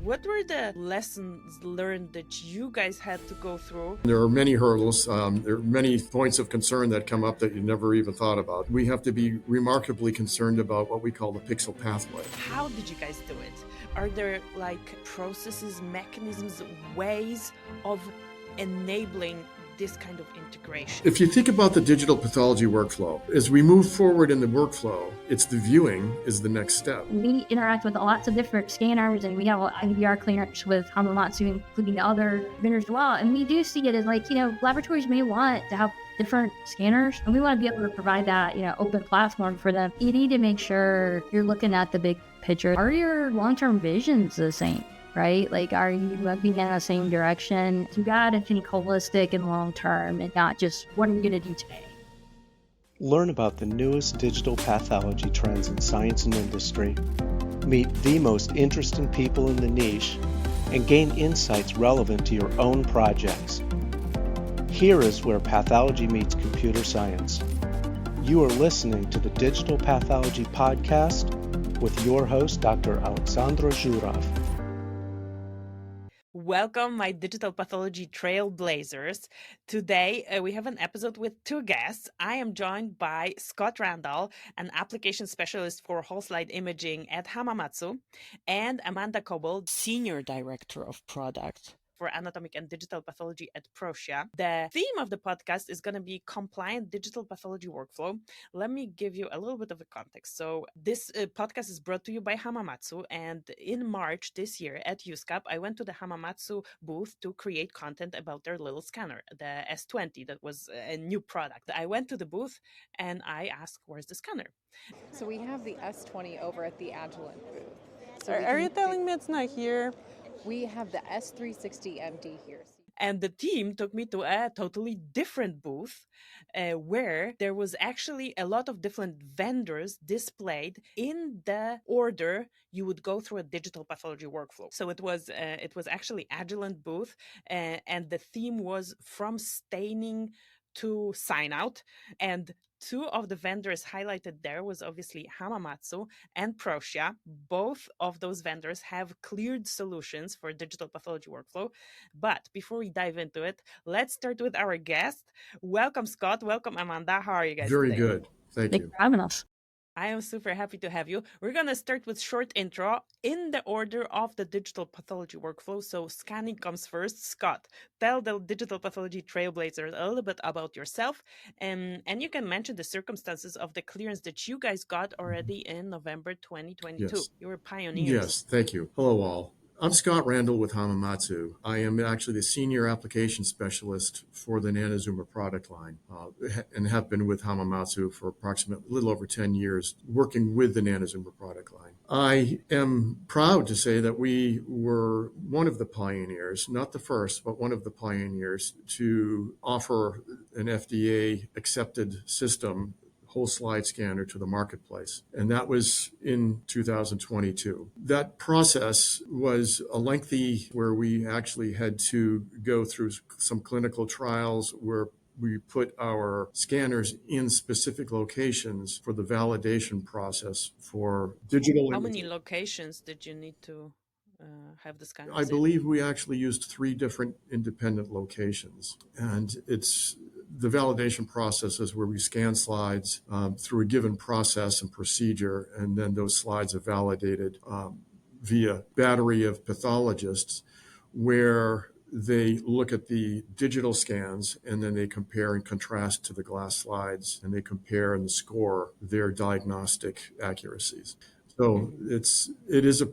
What were the lessons learned that you guys had to go through? There are many hurdles. There are many points of concern that come up that you never even thought about. We have to be remarkably concerned about what we call the pixel pathway. How did you guys do it? Are there processes, mechanisms, ways of enabling this kind of integration? If you think about the digital pathology workflow, as we move forward in the workflow, it's the viewing is the next step. We interact with lots of different scanners, and we have IVR clearance with Hamamatsu, including other vendors as well. And we do see it as laboratories may want to have different scanners, and we want to be able to provide that, open platform for them. You need to make sure you're looking at the big picture. Are your long-term visions the same? Right? Are you moving in the same direction? You got to think holistic and long-term and not just what are you going to do today? Learn about the newest digital pathology trends in science and industry, meet the most interesting people in the niche, and gain insights relevant to your own projects. Here is where pathology meets computer science. You are listening to the Digital Pathology Podcast with your host, Dr. Alexandra Zhurov. Welcome, my digital pathology trailblazers. Today, we have an episode with two guests. I am joined by Scott Randall, an application specialist for whole slide imaging at Hamamatsu, and Amanda Kobold, Senior Director of Product for anatomic and digital pathology at Proscia. The theme of the podcast is going to be compliant digital pathology workflow. Let me give you a little bit of a context. So this podcast is brought to you by Hamamatsu, and in March this year at USCAP, I went to the Hamamatsu booth to create content about their little scanner, the S20, that was a new product. I went to the booth and I asked, where's the scanner? So we have the S20 over at the Agilent booth. So are you telling me it's not here? We have the S360MD here. And the team took me to a totally different booth where there was actually a lot of different vendors displayed in the order you would go through a digital pathology workflow. So it was actually Agilent booth, and the theme was from staining to sign out. And two of the vendors highlighted there was obviously Hamamatsu and Proscia. Both of those vendors have cleared solutions for digital pathology workflow. But before we dive into it, let's start with our guest. Welcome, Scott. Welcome, Amanda. How are you guys Very today? good. Thank you. For having us. I am super happy to have you. We're going to start with short intro in the order of the digital pathology workflow. So scanning comes first. Scott, tell the digital pathology trailblazers a little bit about yourself. And you can mention the circumstances of the clearance that you guys got already in November 2022. Yes. You were pioneers. Yes, thank you. Hello, all. I'm Scott Randall with Hamamatsu. I am actually the senior application specialist for the Nanozoomer product line and have been with Hamamatsu for approximately a little over 10 years working with the Nanozoomer product line. I am proud to say that we were one of the pioneers, not the first, but one of the pioneers to offer an FDA accepted system whole slide scanner to the marketplace. And that was in 2022. That process was a lengthy where we actually had to go through some clinical trials where we put our scanners in specific locations for the validation process for digital How imaging. many locations did you need to have the scanners I believe we actually used 3 different independent locations. And the validation process is where we scan slides through a given process and procedure, and then those slides are validated via battery of pathologists where they look at the digital scans and then they compare and contrast to the glass slides, and they compare and score their diagnostic accuracies. So it is a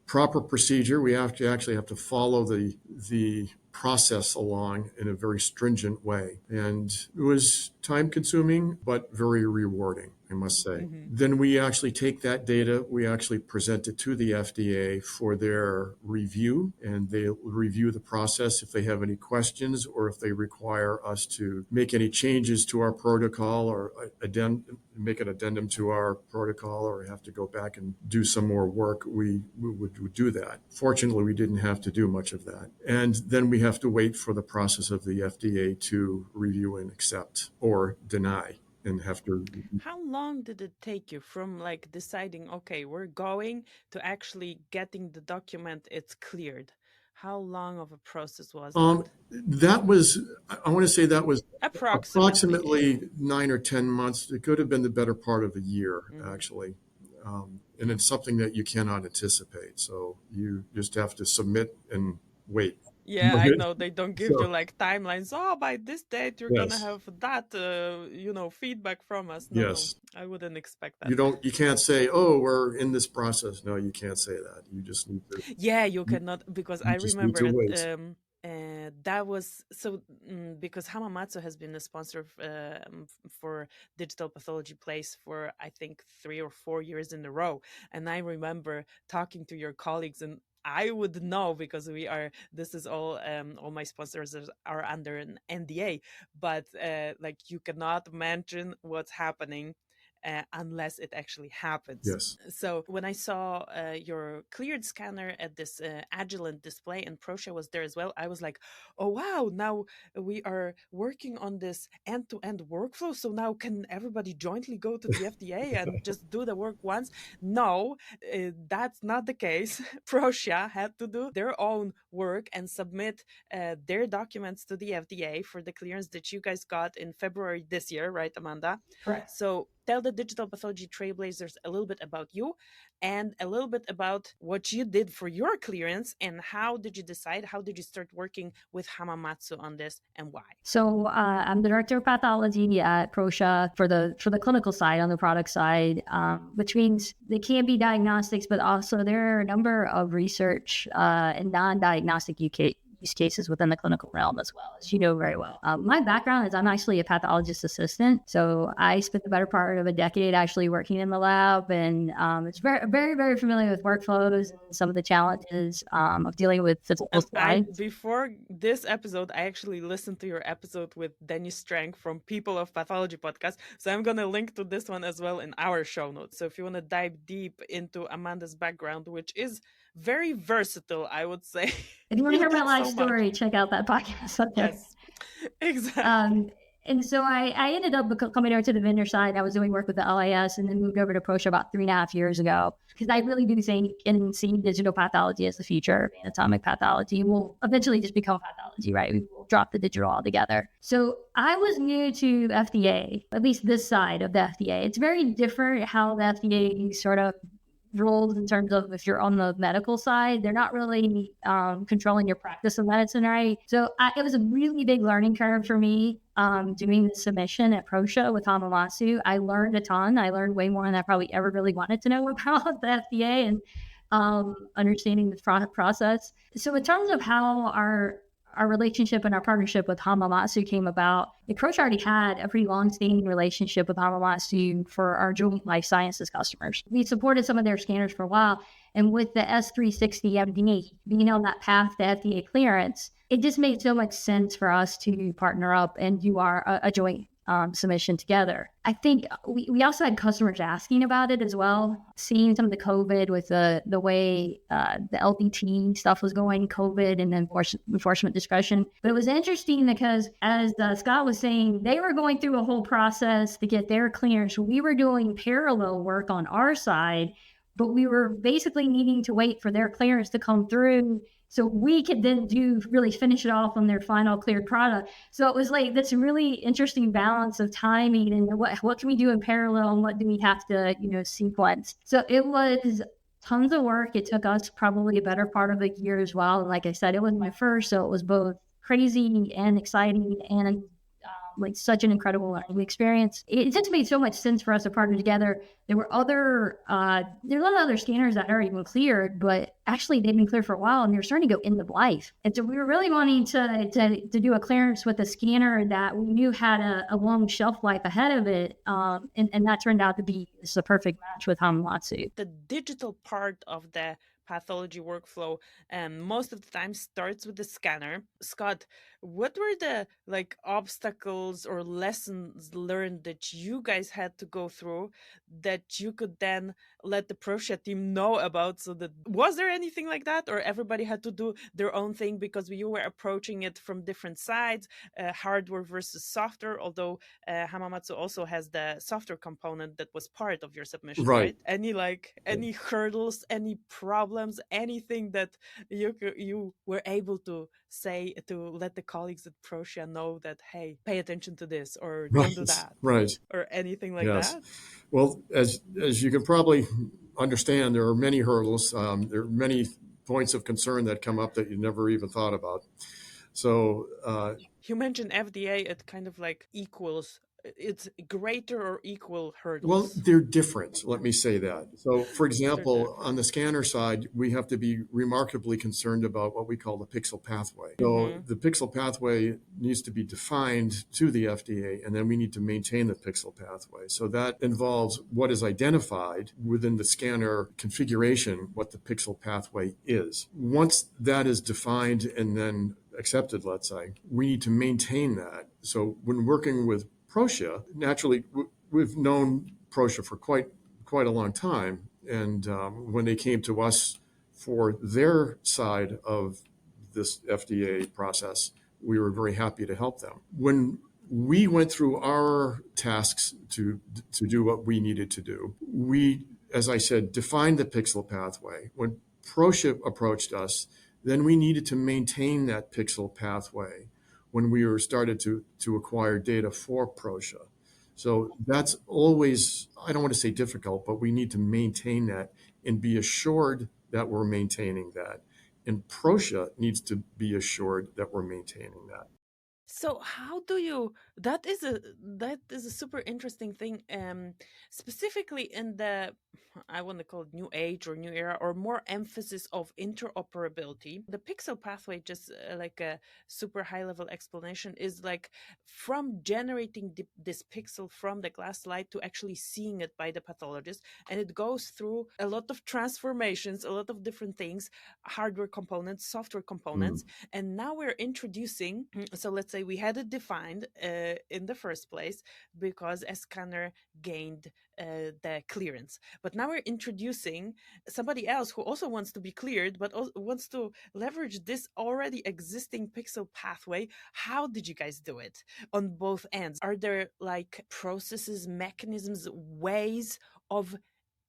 proper procedure. We actually have to follow the process along in a very stringent way. And it was time consuming, but very rewarding, I must say. Then we actually take that data, we actually present it to the FDA for their review, and they review the process if they have any questions or if they require us to make any changes to our protocol or make an addendum to our protocol or have to go back and do some more work, we would do that. Fortunately, we didn't have to do much of that. And then we have to wait for the process of the FDA to review and accept or deny and have to. How long did it take you from like deciding, okay, we're going to actually getting the document it's cleared? How long of a process was that? That was, I want to say that was Approximately. approximately 9 or 10 months. It could have been the better part of a year, Mhm. actually. And it's something that you cannot anticipate. So you just have to submit and wait. Yeah, I know they don't give you So, like timelines. Oh, by this date you're gonna yes, have that, feedback from us. No, yes. I wouldn't expect that. You can't say, oh, we're in this process. No, you can't say that. Yeah, you You, cannot, because I you just need remember to it. wait. That was so, because Hamamatsu has been a sponsor for Digital Pathology Place for I think 3 or 4 years in a row, and I remember talking to your colleagues, and I would know because we are. This is all my sponsors are under an NDA, but like you cannot mention what's happening unless it actually happens. Yes. So when I saw your cleared scanner at this Agilent display, and Proscia was there as well, I was like, oh wow, now we are working on this end-to-end workflow. So now can everybody jointly go to the FDA and just do the work once? No, that's not the case. Proscia had to do their own work and submit their documents to the FDA for the clearance that you guys got in February this year, right, Amanda? Correct. So tell the digital pathology trailblazers a little bit about you and a little bit about what you did for your clearance, and how did you decide, how did you start working with Hamamatsu on this, and why? So I'm the director of pathology at Proscia for the clinical side on the product side, which means they can be diagnostics, but also there are a number of research and non-diagnostic use cases within the clinical realm as well, as you know very well. My background is I'm actually a pathologist assistant, so I spent the better part of a decade actually working in the lab, and it's very, very, very familiar with workflows and some of the challenges of dealing with physical And I, slides. before this episode, I actually listened to your episode with Dennis Strang from People of Pathology podcast. So I'm going to link to this one as well in our show notes. So if you want to dive deep into Amanda's background, which is very versatile, I would say. If you want to hear my life So much. story, check out that podcast up there. Yes, exactly. And so I ended up coming over to the vendor side. I was doing work with the LIS and then moved over to Proscia about 3.5 years ago, because I really do think and see digital pathology as the future. Anatomic pathology will eventually just become pathology, right? We will drop the digital altogether. So I was new to FDA, at least this side of the FDA. It's very different how the FDA sort of roles in terms of if you're on the medical side, they're not really controlling your practice of medicine, right? So it was a really big learning curve for me doing the submission at Proscia with Hamamatsu. I learned a ton. I learned way more than I probably ever really wanted to know about the FDA and understanding the process. So in terms of how our relationship and our partnership with Hamamatsu came about, Proscia already had a pretty long-standing relationship with Hamamatsu for our joint life sciences customers. We supported some of their scanners for a while, and with the S360 MD being on that path to FDA clearance, it just made so much sense for us to partner up and do a joint submission together. I think we also had customers asking about it as well, seeing some of the COVID with the way the LDT stuff was going, COVID and then enforcement discretion. But it was interesting because, as Scott was saying, they were going through a whole process to get their clearance. We were doing parallel work on our side, but we were basically needing to wait for their clearance to come through so we could then really finish it off on their final cleared product. So it was like this really interesting balance of timing and what can we do in parallel and what do we have to, sequence. So it was tons of work. It took us probably a better part of a year as well. And like I said, it was my first, so it was both crazy and exciting and like such an incredible learning experience. It just made so much sense for us to partner together. There were there's a lot of other scanners that already been cleared, but actually they've been cleared for a while and they're starting to go end of life. And so we were really wanting to do a clearance with a scanner that we knew had a long shelf life ahead of it. And that turned out to be the perfect match with Hamamatsu. The digital part of the pathology workflow most of the time starts with the scanner. Scott, what were the like obstacles or lessons learned that you guys had to go through that you could then let the Proscia team know about? So that, was there anything like that, or everybody had to do their own thing because you were approaching it from different sides, hardware versus software? Although Hamamatsu also has the software component that was part of your submission, Right. right? Any hurdles, any problems, anything that you were able to say to let the colleagues at Proscia know that, hey, pay attention to this, or don't do Right. that, Right. or anything like Yes. that? Well, as you can probably understand, there are many hurdles. There are many points of concern that come up that you never even thought about. So You mentioned FDA, it kind of like equals, it's greater or equal well, hurdles. they're different. Let me say that. So, for They're example, on different. the scanner side, we have to be remarkably concerned about what we call the pixel pathway. So, Mm-hmm. the pixel pathway needs to be defined to the FDA, and then we need to maintain the pixel pathway. So, that involves what is identified within the scanner configuration, what the pixel pathway is. Once that is defined and then accepted, let's say, we need to maintain that. So, when working with Proscia, naturally, we've known Proscia for quite a long time, and when they came to us for their side of this FDA process, we were very happy to help them. When we went through our tasks to do what we needed to do, we, as I said, defined the pixel pathway. When Proscia approached us, then we needed to maintain that pixel pathway when we were started to acquire data for Proscia. So that's always, I don't want to say difficult, but we need to maintain that and be assured that we're maintaining that. And Proscia needs to be assured that we're maintaining that. So how do you, that is a super interesting thing, specifically in the, I want to call it new age or new era, or more emphasis of interoperability. The pixel pathway, just like a super high level explanation, is like from generating this pixel from the glass slide to actually seeing it by the pathologist, and it goes through a lot of transformations, a lot of different things, hardware components, software Mm. components. And now we're introducing, so let's say we had it defined in the first place because a scanner gained the clearance, but now we're introducing somebody else who also wants to be cleared but also wants to leverage this already existing pixel pathway. How did you guys do it on both ends? Are there like processes, mechanisms, ways of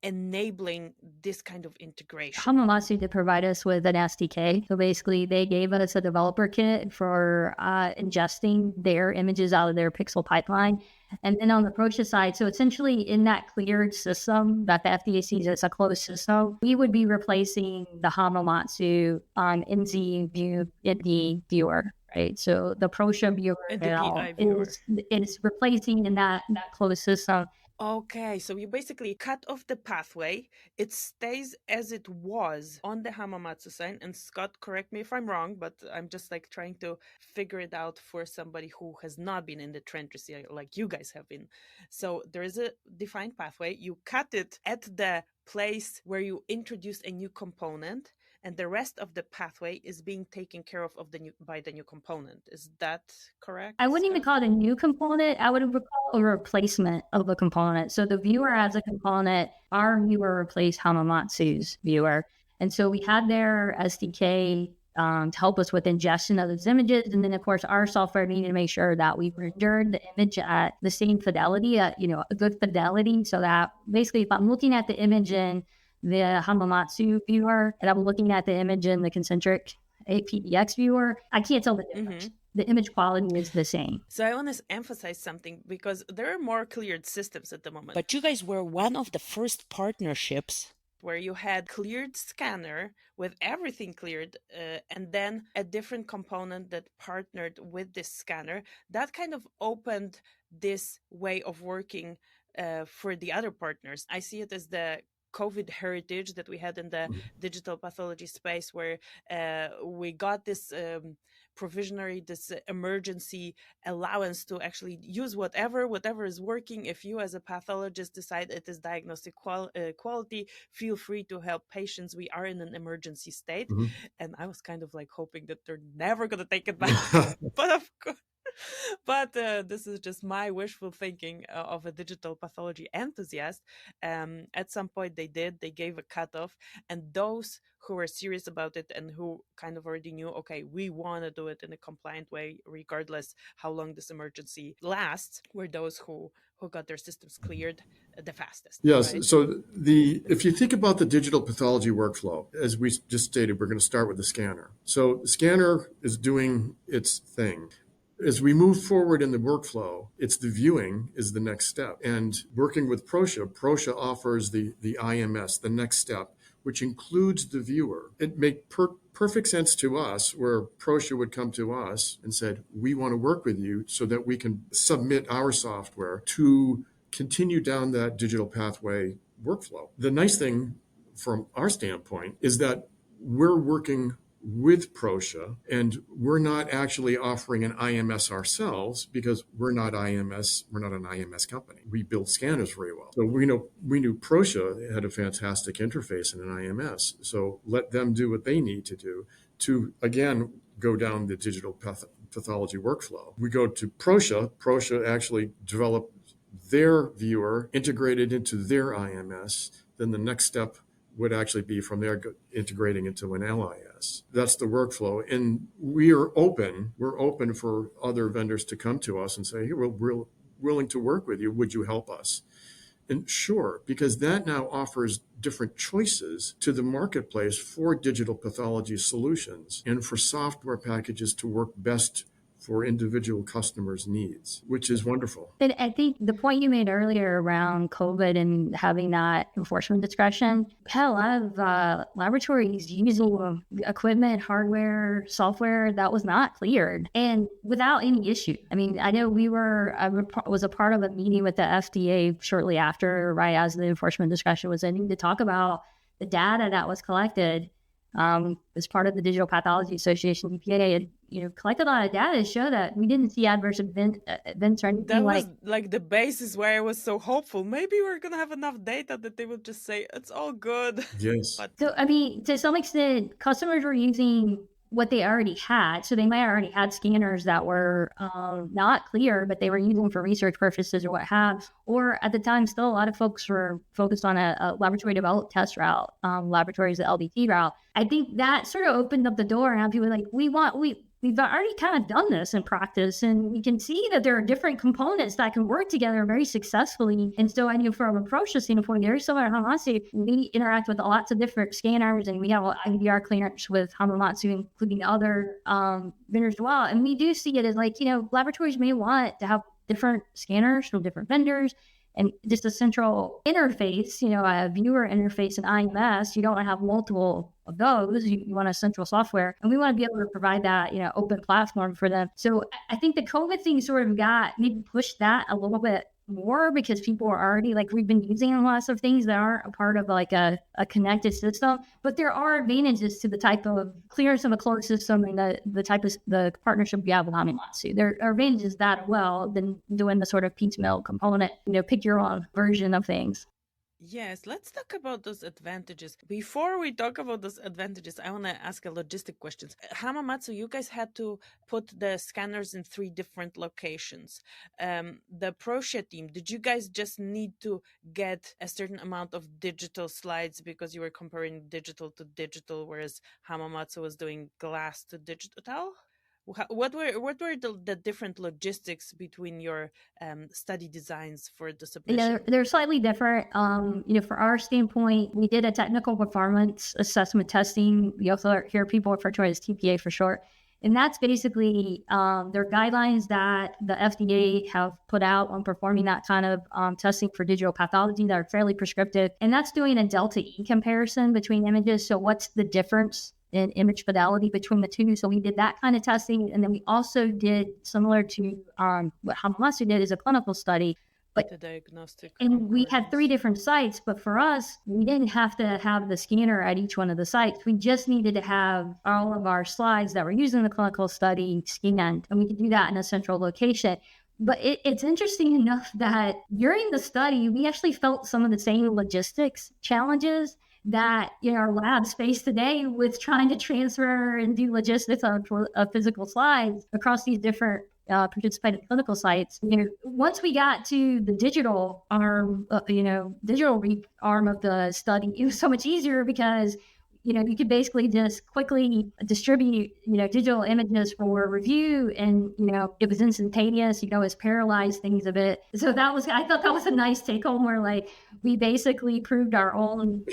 enabling this kind of integration? Hamamatsu did provide us with an SDK. So basically, they gave us a developer kit for ingesting their images out of their pixel pipeline. And then on the Proscia side, so essentially in that cleared system that the FDA sees as a closed system, we would be replacing the Hamamatsu NZ view in the viewer. Right, so the Proscia viewer And the now PI viewer. is replacing in that closed system. Okay, so you basically cut off the pathway. It stays as it was on the Hamamatsu sign. And Scott, correct me if I'm wrong, but I'm just like trying to figure it out for somebody who has not been in the trenches like you guys have been. So there is a defined pathway. You cut it at the place where you introduce a new component, and the rest of the pathway is being taken care of the new by the new component. Is that correct, I wouldn't even Scott? call it a new component. I would call it a replacement of a component. So the viewer as a component, our viewer replaced Hamamatsu's viewer. And so we had their SDK to help us with ingestion of those images. And then, of course, our software needed to make sure that we rendered the image at the same fidelity, a good fidelity, so that basically if I'm looking at the image in the Hamamatsu viewer and I'm looking at the image in the concentric APDX viewer, I can't tell the difference. The image quality is the same. So I want to emphasize something because there are more cleared systems at the moment. But you guys were one of the first partnerships where you had cleared scanner with everything cleared, and then a different component that partnered with this scanner. That kind of opened this way of working for the other partners. I see it as the COVID heritage that we had in the digital pathology space, where we got this provisionary, this emergency allowance to actually use whatever is working. If you as a pathologist decide it is diagnostic quality, feel free to help patients. We are in an emergency state. And I was kind of like hoping that they're never going to take it back. But of course, but this is just my wishful thinking of a digital pathology enthusiast. At some point they gave a cutoff, and those who were serious about it and who kind of already knew, okay, we want to do it in a compliant way regardless how long this emergency lasts, were those who got their systems cleared the fastest. Yes. Right? So if you think about the digital pathology workflow, as we just stated, we're going to start with the scanner. So the scanner is doing its thing. As we move forward in the workflow, it's the viewing is the next step. And working with Proscia offers the IMS, the next step, which includes the viewer. It made perfect sense to us, where Proscia would come to us and said, we want to work with you so that we can submit our software to continue down that digital pathway workflow. The nice thing from our standpoint is that we're working with Proscia, and we're not actually offering an IMS ourselves, because we're not an IMS company. We build scanners very well. So we knew Proscia had a fantastic interface in an IMS. So let them do what they need to do to, again, go down the digital pathology workflow. We go to Proscia. Proscia actually developed their viewer, integrated into their IMS. Then the next step would actually be from there integrating into an LIS. That's the workflow. And we're open for other vendors to come to us and say, hey, we're willing to work with you. Would you help us? And sure, because that now offers different choices to the marketplace for digital pathology solutions and for software packages to work best for individual customers' needs, which is wonderful. And I think the point you made earlier around COVID and having that enforcement discretion, had a lot of laboratories using equipment, hardware, software that was not cleared and without any issue. I mean, I know I was a part of a meeting with the FDA shortly after, right as the enforcement discretion was ending, to talk about the data that was collected as part of the Digital Pathology Association, EPA, and collected a lot of data to show that we didn't see adverse events or anything. That was like the basis where I was so hopeful. Maybe we're gonna have enough data that they would just say it's all good. Yes. So I mean, to some extent, customers were using what they already had. So they might have already had scanners that were not clear, but they were using for research purposes or what have. Or at the time, still a lot of folks were focused on a laboratory developed test route, laboratories, the LDT route. I think that sort of opened up the door, and people were like, we've already kind of done this in practice, and we can see that there are different components that can work together very successfully. And so I knew from a Proscia standpoint, very similar to Hamamatsu, we interact with lots of different scanners, and we have IVDR clearance with Hamamatsu, including other vendors as well. And we do see it as like, laboratories may want to have different scanners from different vendors, and just a central interface, a viewer interface and IMS. You don't want to have multiple of those. You want a central software, and we want to be able to provide that, open platform for them. So I think the COVID thing sort of maybe pushed that a little bit more, because people are already we've been using lots of things that aren't a part of a connected system. But there are advantages to the type of clearance of a closed system and the type of the partnership we have with Hamamatsu. There are advantages that well than doing the sort of piecemeal component, pick your own version of things. Yes, let's talk about those advantages. Before we talk about those advantages, I want to ask a logistic question. Hamamatsu, you guys had to put the scanners in 3 different locations. The Proscia team, did you guys just need to get a certain amount of digital slides because you were comparing digital to digital, whereas Hamamatsu was doing glass to digital? What were the different logistics between your study designs for the submission? They're slightly different. For our standpoint, we did a technical performance assessment testing. We also hear people refer to it as TPA for short. And that's basically their guidelines that the FDA have put out on performing that kind of testing for digital pathology that are fairly prescriptive. And that's doing a delta E comparison between images. So what's the difference in image fidelity between the two? So we did that kind of testing. And then we also did, similar to what Hamamatsu did, is a clinical study But The diagnostic. and we had 3 concordance. different sites, but for us, we didn't have to have the scanner at each one of the sites. We just needed to have all of our slides that were used in the clinical study scanned, and we could do that in a central location. But it's interesting enough that during the study, we actually felt some of the same logistics challenges that our labs face today with trying to transfer and do logistics of physical slides across these different participated clinical sites. Once we got to the digital arm, arm of the study, it was so much easier because you could basically just quickly distribute, digital images for review, and, it was instantaneous. You can always parallelize things a bit. So I thought that was a nice take home where we basically proved our own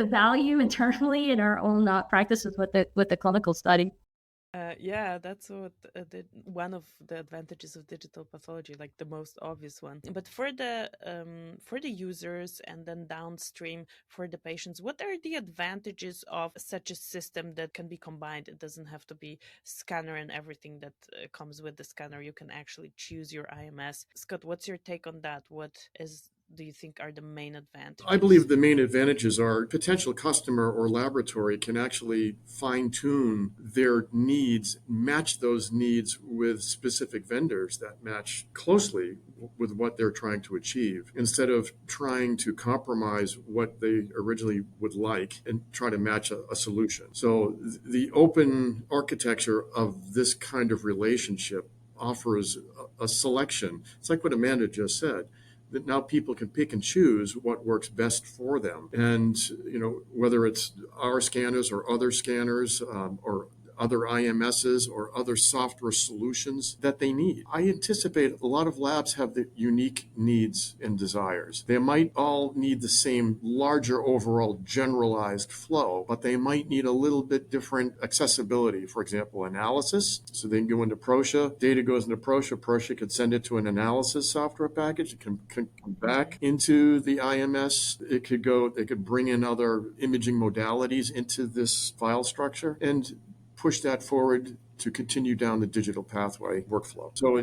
value internally in our own practices with the clinical study. Yeah, that's what one of the advantages of digital pathology, like the most obvious one. But for the users and then downstream for the patients, what are the advantages of such a system that can be combined? It doesn't have to be scanner and everything that comes with the scanner. You can actually choose your IMS. Scott, what's your take on that? Do you think are the main advantages? I believe the main advantages are potential customer or laboratory can actually fine-tune their needs, match those needs with specific vendors that match closely with what they're trying to achieve, instead of trying to compromise what they originally would like and try to match a solution. So the open architecture of this kind of relationship offers a selection. It's like what Amanda just said, that now people can pick and choose what works best for them. And, whether it's our scanners or other scanners, or other IMSs or other software solutions that they need. I anticipate a lot of labs have the unique needs and desires. They might all need the same larger overall generalized flow, but they might need a little bit different accessibility. For example, analysis. So they can go into Proscia, data goes into Proscia, Proscia could send it to an analysis software package. It can come back into the IMS. They could bring in other imaging modalities into this file structure and push that forward to continue down the digital pathway workflow. So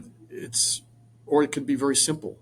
or it could be very simple.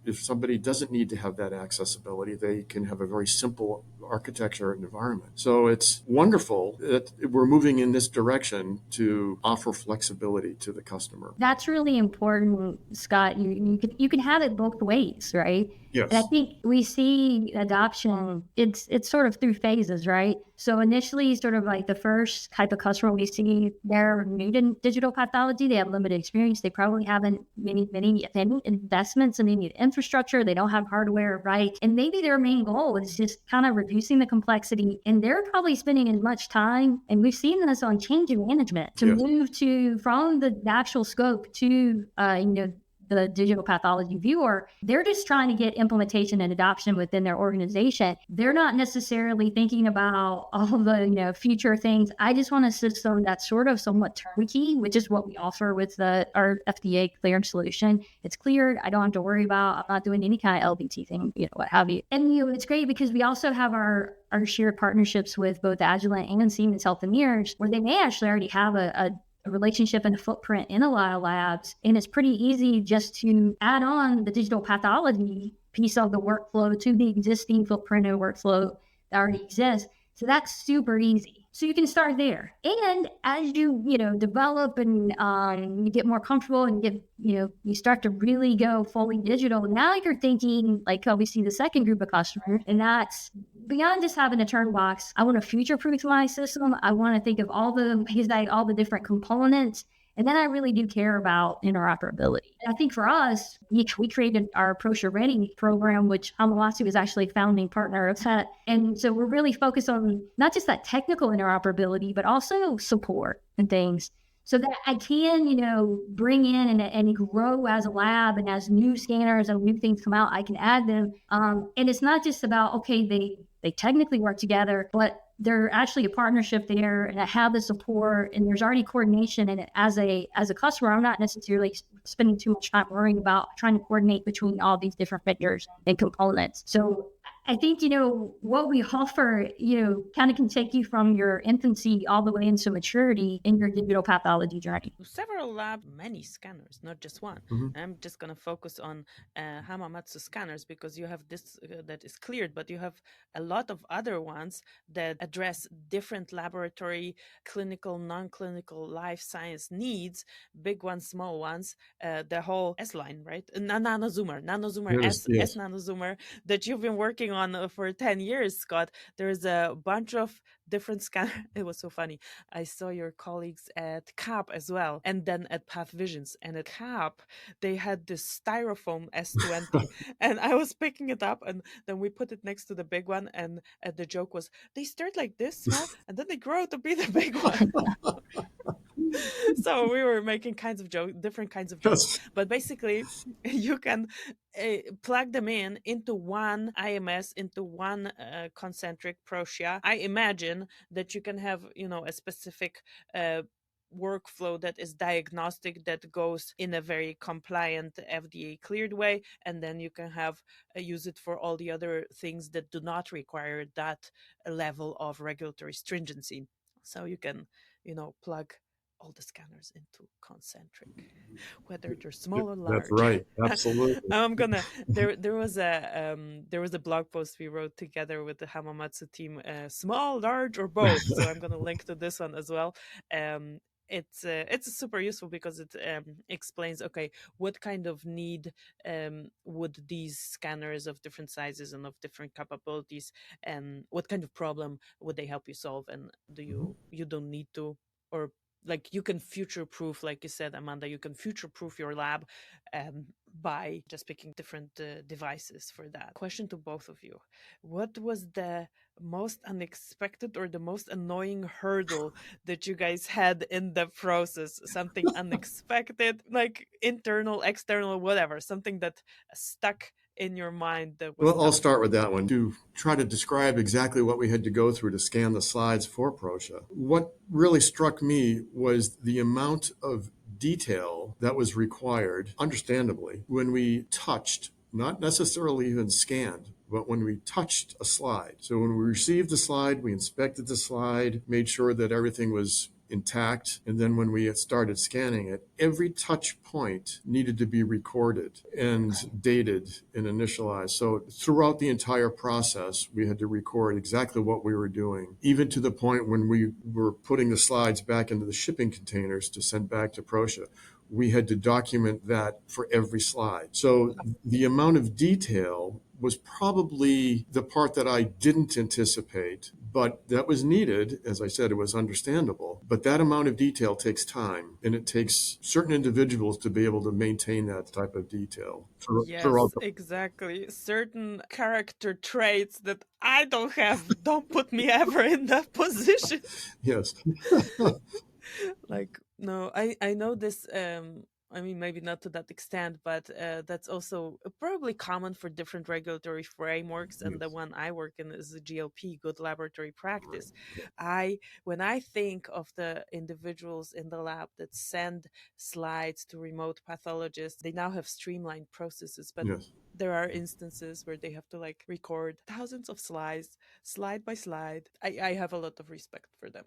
If somebody doesn't need to have that accessibility, they can have a very simple architecture and environment. So it's wonderful that we're moving in this direction to offer flexibility to the customer. That's really important, Scott. You can have it both ways, right? Yes. And I think we see adoption, it's sort of through phases, right? So initially, sort of like the first type of customer we see, they're new to digital pathology. They have limited experience. They probably haven't many investments in any infrastructure. They don't have hardware, right? And maybe their main goal is just kind of reducing the complexity. And they're probably spending as much time, and we've seen this on change in management, to move from the actual scope to, the digital pathology viewer. They're just trying to get implementation and adoption within their organization. They're not necessarily thinking about all the, future things. I just want a system that's sort of somewhat turnkey, which is what we offer with our FDA cleared solution. It's cleared. I don't have to worry about, I'm not doing any kind of LBT thing, what have you. And, it's great because we also have our shared partnerships with both Agilent and Siemens Healthineers, where they may actually already have a relationship and a footprint in a lot of labs. And it's pretty easy just to add on the digital pathology piece of the workflow to the existing footprint and workflow that already exists. So that's super easy. So you can start there. And as you, develop and you get more comfortable and you start to really go fully digital, now you're thinking like how we see the second group of customers, and that's beyond just having a turn box. I want to future-proof my system. I want to think of all the different components. And then I really do care about interoperability. And I think for us, we created our Proscia Ready program, which Hamamatsu is actually a founding partner of that. And so we're really focused on not just that technical interoperability, but also support and things, so that I can, bring in and grow as a lab, and as new scanners and new things come out, I can add them. And it's not just about, okay, they technically work together, but they're actually a partnership there, and I have the support, and there's already coordination. And as a customer, I'm not necessarily spending too much time worrying about trying to coordinate between all these different vendors and components. So I think, what we offer, kind of can take you from your infancy all the way into maturity in your digital pathology journey. Several lab, many scanners, not just one. Mhm. I'm just going to focus on Hamamatsu scanners because you have this that is cleared, but you have a lot of other ones that address different laboratory, clinical, non-clinical, life science needs, big ones, small ones, the whole S line, right? Nanozoomer S Yes. nanozoomer that you've been working on for 10 years, Scott. There's a bunch of different scanners. It was so funny. I saw your colleagues at CAP as well, and then at Path Visions. And at CAP, they had this styrofoam S20, and I was picking it up, and then we put it next to the big one, and the joke was they start like this small, and then they grow to be the big one. So we were making different kinds of jokes, Yes. but basically you can plug them into one IMS, into one concentric Proscia. I imagine that you can have a specific workflow that is diagnostic, that goes in a very compliant FDA cleared way, and then you can have use it for all the other things that do not require that level of regulatory stringency. So you can plug all the scanners into concentric, whether they're small or That's large. right. Absolutely. I'm gonna there was a blog post we wrote together with the Hamamatsu team, small, large, or both. So I'm gonna link to this one as well. It's super useful because it explains, okay, what kind of need would these scanners of different sizes and of different capabilities, what kind of problem would they help you solve, and do you don't need to, or like you can future proof, like you said, Amanda, you can future proof your lab by just picking different devices for that. Question to both of you: what was the most unexpected or the most annoying hurdle that you guys had in the process? Something unexpected, like internal, external, whatever, something that stuck in your mind that was Well, I'll tough. start with that one to try to describe exactly what we had to go through to scan the slides for Proscia. What really struck me was the amount of detail that was required, understandably, when we touched, not necessarily even scanned, but when we touched a slide. So when we received the slide, we inspected the slide, made sure that everything was intact. And then when we had started scanning it, every touch point needed to be recorded and dated and initialized. So throughout the entire process, we had to record exactly what we were doing, even to the point when we were putting the slides back into the shipping containers to send back to Proscia. We had to document that for every slide. So the amount of detail was probably the part that I didn't anticipate, but that was needed. As I said, it was understandable. But that amount of detail takes time, and it takes certain individuals to be able to maintain that type of detail throughout Yes, exactly. Certain character traits that I don't have. Don't put me ever in that position. Yes. Like, no, I know this. I mean, maybe not to that extent, but that's also probably common for different regulatory frameworks. And the Yes. one I work in is the GLP, good laboratory practice. When I think of the individuals in the lab that send slides to remote pathologists, they now have streamlined processes, but Yes. there are instances where they have to like record thousands of slides, slide by slide. I have a lot of respect for them.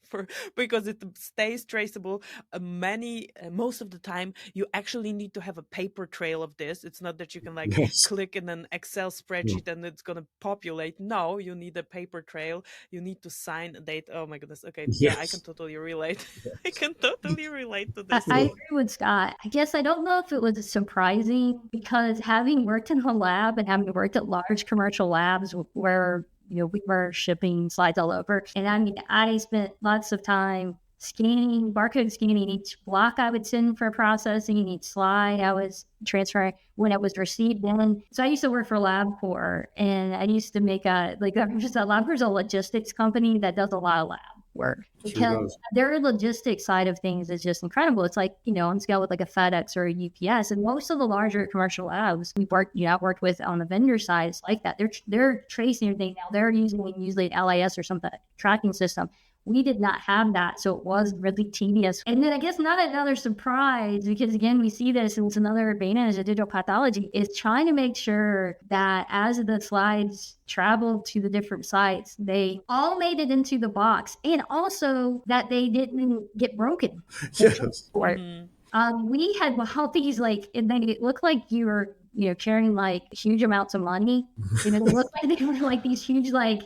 For because it stays traceable. Most of the time you actually need to have a paper trail of this. It's not that you can like Yes. click in an Excel Yeah. spreadsheet and it's going to populate. No, you need a paper trail. You need to sign a date. Oh my goodness. Okay, yeah, I can Yes. totally relate. I can totally relate to I, this. I agree with Scott. I guess I don't know if it was surprising because having worked in a lab and having worked at large commercial labs where we were shipping slides all over, and I mean I spent lots of time scanning, barcode scanning each block I would send for processing, each slide I was transferring when it was received in. So I used to work for LabCorp, and I used to make LabCorp's a logistics company that does a lot of lab work Sure because does. their logistics side of things is just incredible. It's like, on scale with like a FedEx or a UPS, and most of the larger commercial labs I've worked with on the vendor side, it's like that. They're tracing everything now. They're using usually an LIS or some tracking system We did not have that, so it was really tedious. And then I guess not another surprise, because again, we see this, and it's another advantage of digital pathology, is trying to make sure that as the slides traveled to the different sites, they all made it into the box, and also that they didn't get broken. Yes. We had these and then it looked like you were, carrying like huge amounts of money. It looked like they were like these huge, like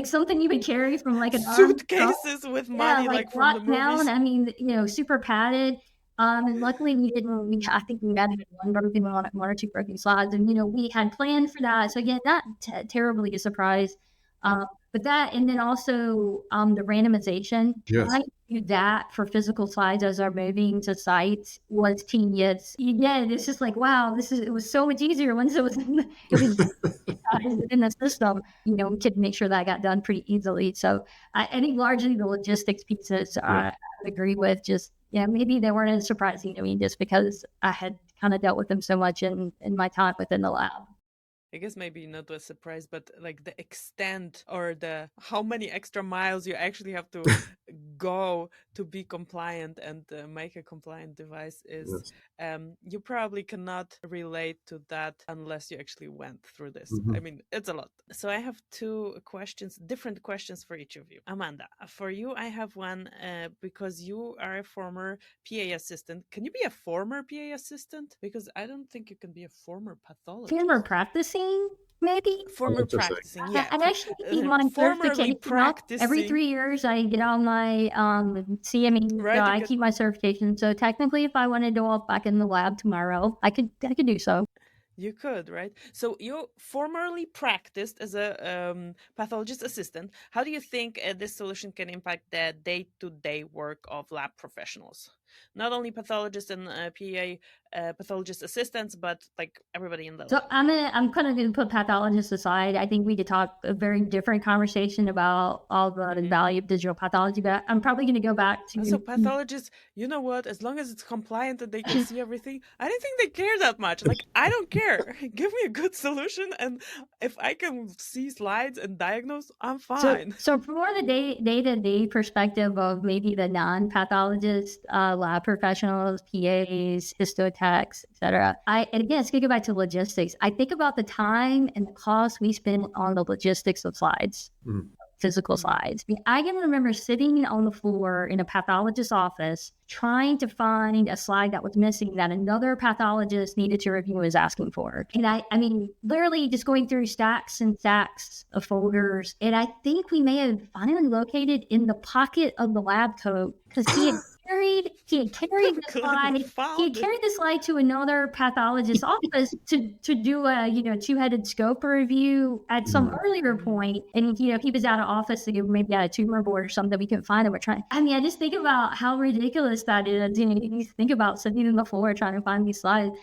something you would carry from like an armed truck. Suitcases with Yeah, money, like like from the locked down. movies. I mean, super padded. And luckily we didn't. I think we had one or two broken slides, and we had planned for that. So again, not terribly a surprise. But that, and then also the randomization. Yes. Trying to do that for physical slides as are moving to sites was tedious. Again, it's just like, wow, it was so much easier once it was in the system. We could make sure that got done pretty easily. So I think largely the logistics pieces I would agree with. Just maybe they weren't as surprising to me just because I had kind of dealt with them so much in my time within the lab. I guess maybe not a surprise, but like the extent or the how many extra miles you actually have to go to be compliant and make a compliant device is you probably cannot relate to that unless you actually went through this. I mean, it's a lot. So I have two questions, different questions for each of you. Amanda, for you, I have one because you are a former PA assistant. Can you be a former PA assistant? Because I don't think you can be a former pathologist. Former practicing, maybe? Former practicing, yeah. I'm actually keep my formerly certification practicing. Every 3 years I get on my CME, Right, so I keep my certification. So technically, if I wanted to walk back in the lab tomorrow, I could do so. You could, right? So you formerly practiced as a pathologist assistant. How do you think this solution can impact the day-to-day work of lab professionals? Not only pathologists and PA pathologist assistants, but like everybody in the So lab. I'm kind of going to put pathologists aside. I think we could talk a very different conversation about all the value of digital pathology, but I'm probably going to go back to... So pathologists, you know what? As long as it's compliant and they can see everything, I don't think they care that much. Like, I don't care. Give me a good solution, and if I can see slides and diagnose, I'm fine. So from more the day-to-day perspective of maybe the non-pathologist, lab professionals, PAs, histotechs, etc. And again, let's go back to logistics. I think about the time and the cost we spend on the logistics of slides. Physical slides. I can remember sitting on the floor in a pathologist's office trying to find a slide that was missing that another pathologist needed to review and was asking for. And I mean, literally just going through stacks and stacks of folders. And I think we may have finally located in the pocket of the lab coat because he had carried the slide. He had carried the slide to another pathologist's office to do a two-headed scope review at some earlier point. And he was out of office, maybe at a tumor board or something. We couldn't find him. I just think about how ridiculous that is. You think about sitting on the floor trying to find these slides.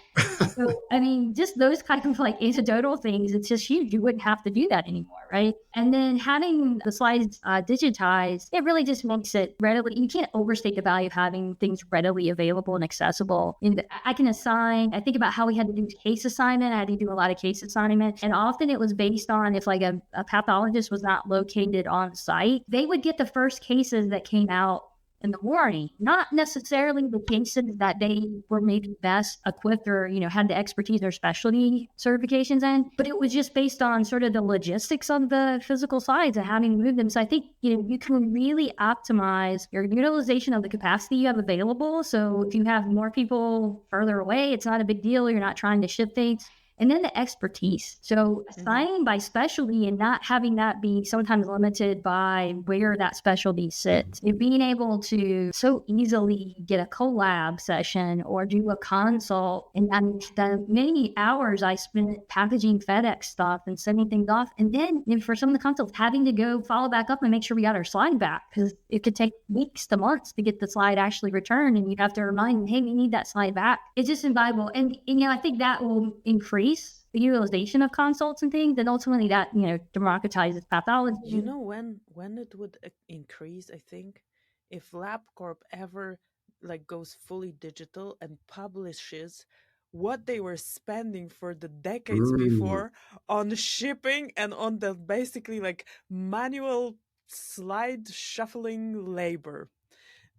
So, I mean, just those kind of like anecdotal things, it's just huge. You wouldn't have to do that anymore, right? And then having the slides digitized, it really just makes it readily, you can't overstate the value of having things readily available and accessible. And I think about how we had to do case assignment. I had to do a lot of case assignment. And often it was based on if like a pathologist was not located on site, they would get the first cases that came out in the morning, not necessarily the cases that they were maybe best equipped or, had the expertise or specialty certifications in, but it was just based on sort of the logistics of the physical slides and having to move them. So I think, you can really optimize your utilization of the capacity you have available. So if you have more people further away, it's not a big deal. You're not trying to ship things. And then the expertise. So assigning by specialty and not having that be sometimes limited by where that specialty sits. And being able to so easily get a collab session or do a consult. And the many hours I spent packaging FedEx stuff and sending things off. And then for some of the consults, having to go follow back up and make sure we got our slide back. Because it could take weeks to months to get the slide actually returned. And you have to remind them, hey, we need that slide back. It's just invaluable. And I think that will increase the utilization of consults and things, and ultimately that democratizes pathology. You know when it would increase? I think if LabCorp ever like goes fully digital and publishes what they were spending for the decades before on shipping and on the basically like manual slide shuffling labor.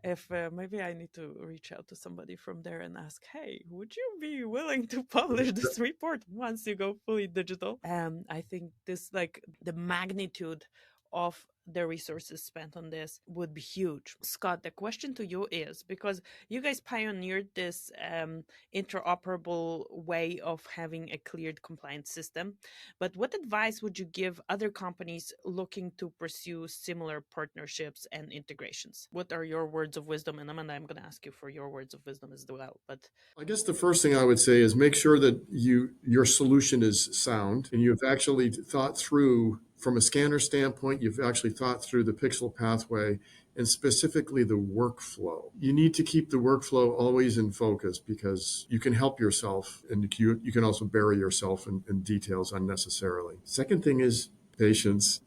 If maybe I need to reach out to somebody from there and ask, hey, would you be willing to publish this report once you go fully digital? I think this, like, the magnitude of the resources spent on this would be huge. Scott, the question to you is, because you guys pioneered this interoperable way of having a cleared compliance system, but what advice would you give other companies looking to pursue similar partnerships and integrations? What are your words of wisdom? And Amanda, I'm going to ask you for your words of wisdom as well. But I guess the first thing I would say is make sure that your solution is sound and you've actually thought through, from a scanner standpoint, you've actually thought through the pixel pathway and specifically the workflow. You need to keep the workflow always in focus because you can help yourself and you can also bury yourself in details unnecessarily. Second thing is patience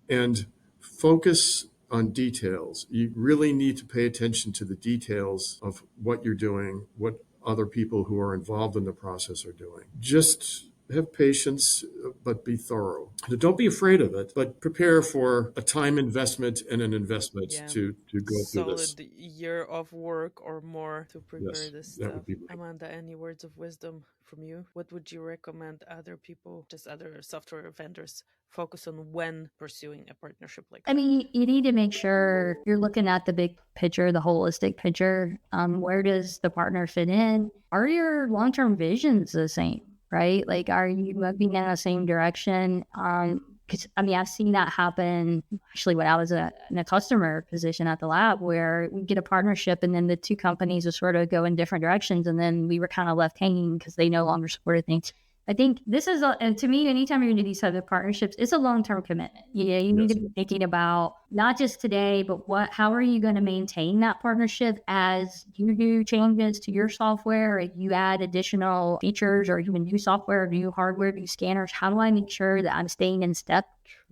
and focus on details. You really need to pay attention to the details of what you're doing, what other people who are involved in the process are doing. Just have patience, but be thorough. Don't be afraid of it, but prepare for a time investment and an investment to go through this. Solid year of work or more to prepare this stuff. Would be great. Amanda, any words of wisdom from you? What would you recommend other people, just other software vendors, focus on when pursuing a partnership like that? I mean, you need to make sure you're looking at the big picture, the holistic picture. Where does the partner fit in? Are your long-term visions the same, right? Like, are you moving in the same direction? Because, I mean, I've seen that happen actually when I was in a customer position at the lab, where we get a partnership and then the two companies will sort of go in different directions, and then we were kind of left hanging because they no longer supported things. I think this is, to me, anytime you're into these types of partnerships, it's a long-term commitment. Yeah, you need to be thinking about not just today, but how are you going to maintain that partnership as you do changes to your software, or you add additional features, or even new software, new hardware, new scanners. How do I make sure that I'm staying in step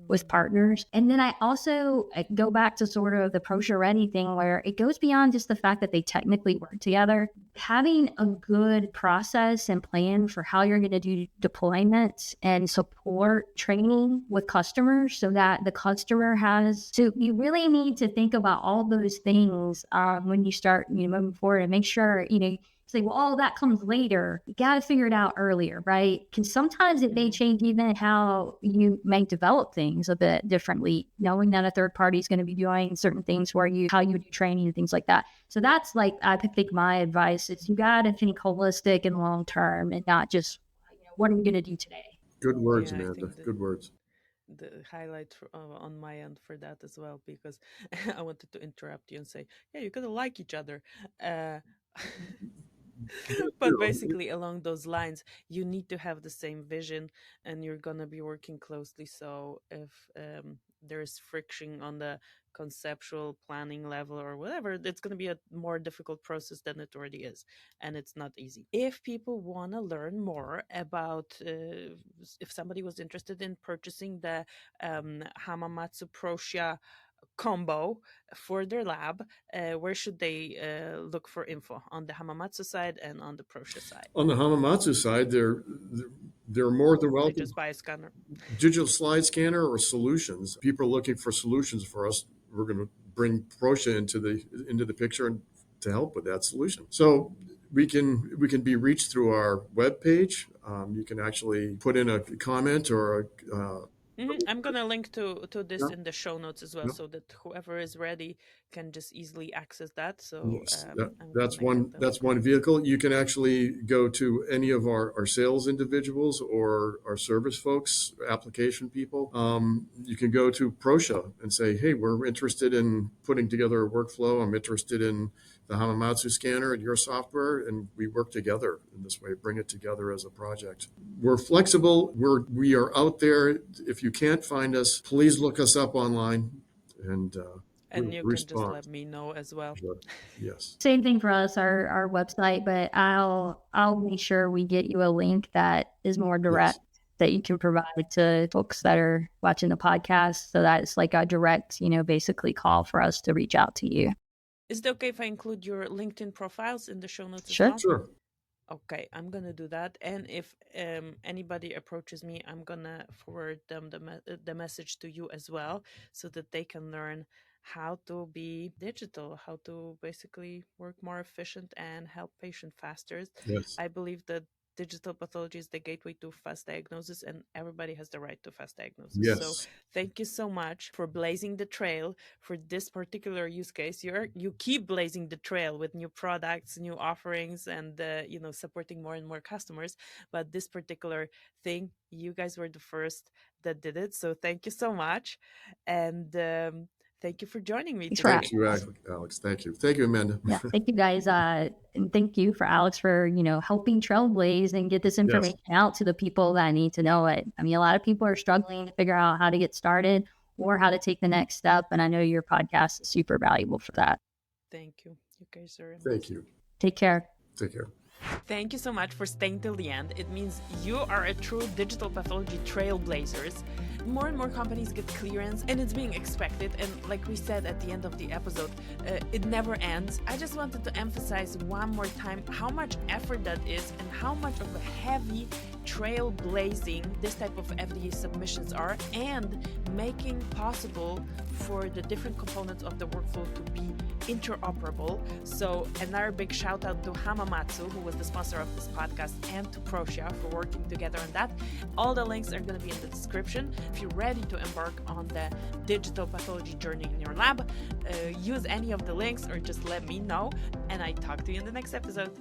with partners? And then I also go back to sort of the Proscia Ready thing, where it goes beyond just the fact that they technically work together. Having a good process and plan for how you're going to do deployments and support training with customers so that the customer has, so you really need to think about all those things when you start moving forward, and make sure, say, well, all that comes later. You got to figure it out earlier, right? Because sometimes it may change even how you may develop things a bit differently, knowing that a third party is going to be doing certain things for you, how you do training and things like that. So that's, like, I think my advice is you got to think holistic and long term, and not just, what are we going to do today? Good words, Amanda. Good words. The highlight on my end for that as well, because I wanted to interrupt you and say, yeah, you gotta like each other. But basically, along those lines, you need to have the same vision, and you're gonna be working closely. So if there's friction on the conceptual planning level or whatever, it's going to be a more difficult process than it already is, and it's not easy. If people want to learn more about, if somebody was interested in purchasing the Hamamatsu Proscia combo for their lab, where should they look for info? On the Hamamatsu side and on the Proscia side? On the Hamamatsu side, they're more than welcome. They just buy a scanner, digital slide scanner, or solutions. People are looking for solutions for us. We're going to bring Proscia into the picture and to help with that solution. So we can be reached through our webpage. You can actually put in a comment or I'm going to link to this in the show notes as well, so that whoever is ready can just easily access that. So yes, that's one vehicle. You can actually go to any of our sales individuals or our service folks, application people. You can go to Proscia and say, hey, we're interested in putting together a workflow. I'm interested in the Hamamatsu scanner and your software, and we work together in this way, bring it together as a project. We're flexible. We are out there. If you can't find us, please look us up online, and you can just let me know as well. Sure. Yes. Same thing for us, our website, but I'll make sure we get you a link that is more direct. Yes. That you can provide to folks that are watching the podcast, so that it's like a direct, basically call for us to reach out to you. Is it okay if I include your LinkedIn profiles in the show notes Sure. as well? Sure. Okay, I'm gonna do that. And if anybody approaches me, I'm gonna forward them the message to you as well, so that they can learn how to be digital, how to basically work more efficient and help patient faster. Yes. I believe that digital pathology is the gateway to fast diagnosis, and everybody has the right to fast diagnosis. So Yes. thank you so much for blazing the trail for this particular use case. You keep blazing the trail with new products, new offerings, and supporting more and more customers. But this particular thing, you guys were the first that did it. So thank you so much, and thank you for joining me Thanks for today. Thank you, Alex. Thank you. Thank you, Amanda. Yeah, thank you guys, and thank you for Alex for helping Trailblaze and get this Yes. information out to the people that need to know it. I mean, a lot of people are struggling to figure out how to get started or how to take the next step, and I know your podcast is super valuable for that. Thank you. You guys are amazing. Thank you. Take care. Take care. Thank you so much for staying till the end. It means you are a true digital pathology trailblazers. More and more companies get clearance, and it's being expected. And like we said at the end of the episode, it never ends. I just wanted to emphasize one more time how much effort that is and how much of a heavy trailblazing this type of FDA submissions are, and making possible for the different components of the workflow to be interoperable. So another big shout out to Hamamatsu, who was the sponsor of this podcast, and to Proscia for working together on that. All the links are going to be in the description. If you're ready to embark on the digital pathology journey in your lab, use any of the links or just let me know, and I talk to you in the next episode.